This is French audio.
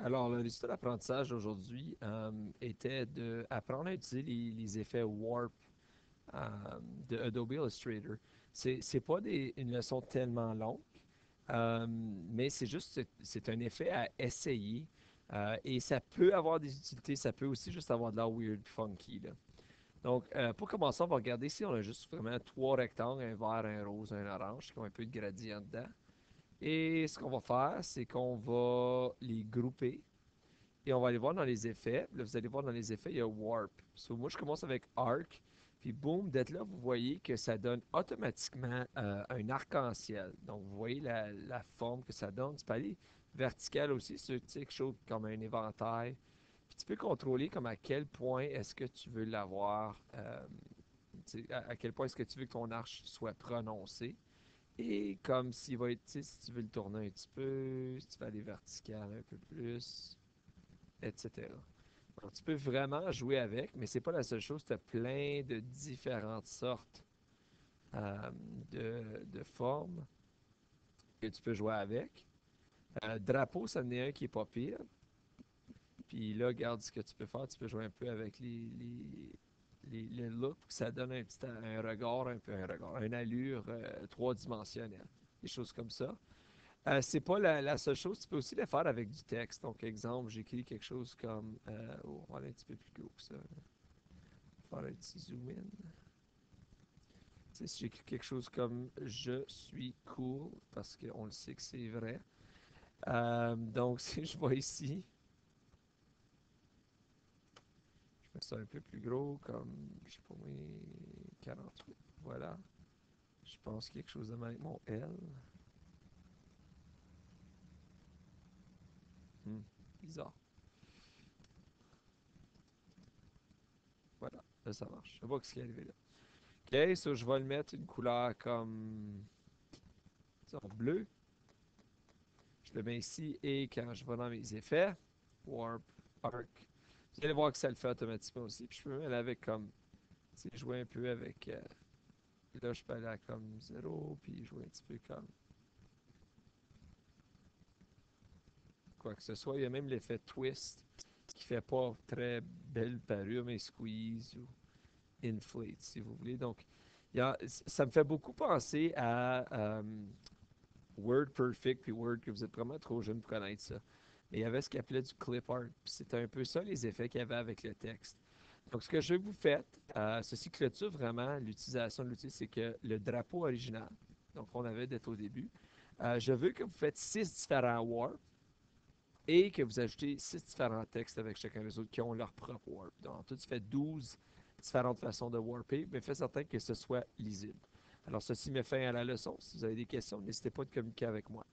Alors, le résultat d'apprentissage aujourd'hui était d'apprendre à utiliser les effets Warp euh, de Adobe Illustrator. C'est pas une leçon tellement longue, mais c'est juste, c'est un effet à essayer. Et ça peut avoir des utilités, ça peut aussi juste avoir de l'air weird, funky, là. Donc, pour commencer, on va regarder ici, on a juste vraiment trois rectangles, un vert, un rose, un orange, qui ont un peu de gradient dedans. Et ce qu'on va faire, c'est qu'on va les grouper et on va aller voir dans les effets. Là, vous allez voir dans les effets, il y a Warp. So, moi, je commence avec Arc. Puis, boum, d'être là, vous voyez que ça donne automatiquement un arc-en-ciel. Donc, vous voyez la forme que ça donne. Tu peux aller vertical aussi, sur quelque chose comme un éventail. Puis, tu peux contrôler comme à quel point est-ce que tu veux l'avoir, à quel point est-ce que tu veux que ton arche soit prononcée. Et comme s'il va être, si tu veux le tourner un petit peu, si tu veux aller vertical un peu plus, etc. Donc, tu peux vraiment jouer avec, mais c'est pas la seule chose. Tu as plein de différentes sortes euh, de formes que tu peux jouer avec. Drapeau, ça en est un qui est pas pire. Puis là, regarde ce que tu peux faire. Tu peux jouer un peu avec les looks. Ça donne un regard, une allure trois-dimensionnelle. Des choses comme ça. C'est pas la seule chose. Tu peux aussi le faire avec du texte. Donc, exemple, j'écris quelque chose comme. On va aller un petit peu plus gros que ça. Faire un petit zoom in. Tu sais, si j'écris quelque chose comme je suis cool, parce qu'on le sait que c'est vrai. Donc, si je vois ici, je mets ça un peu plus gros, comme, je sais pas moi, 48. Voilà. Je pense quelque chose de même avec mon L. Hmm, bizarre. Voilà. Là, ça marche. Je sais pas ce qui est arrivé là. Ok, so je vais le mettre une couleur comme, disons, bleu. Je le mets ici et quand je vais dans mes effets, Warp, Arc, vous allez voir que ça le fait automatiquement aussi. Puis je peux même aller avec comme, tu sais, jouer un peu avec, là je peux aller à comme 0, puis jouer un petit peu comme quoi que ce soit. Il y a même l'effet twist qui fait pas très belle parure, mais squeeze ou inflate si vous voulez. Donc, ça me fait beaucoup penser à Word Perfect puis Word que vous êtes vraiment trop jeune pour connaître ça. Mais il y avait ce qu'il appelait du clip art. Puis c'était un peu ça les effets qu'il y avait avec le texte. Donc, ce que je vais vous faire, ceci clôture vraiment l'utilisation de l'outil, c'est que le drapeau original, donc on avait d'être au début, je veux que vous faites six différents warp et que vous ajoutez six différents textes avec chacun des autres qui ont leur propre warp. Donc, en tout, tu fais 12 différentes façons de warper, mais fais certain que ce soit lisible. Alors, ceci met fin à la leçon. Si vous avez des questions, n'hésitez pas à communiquer avec moi.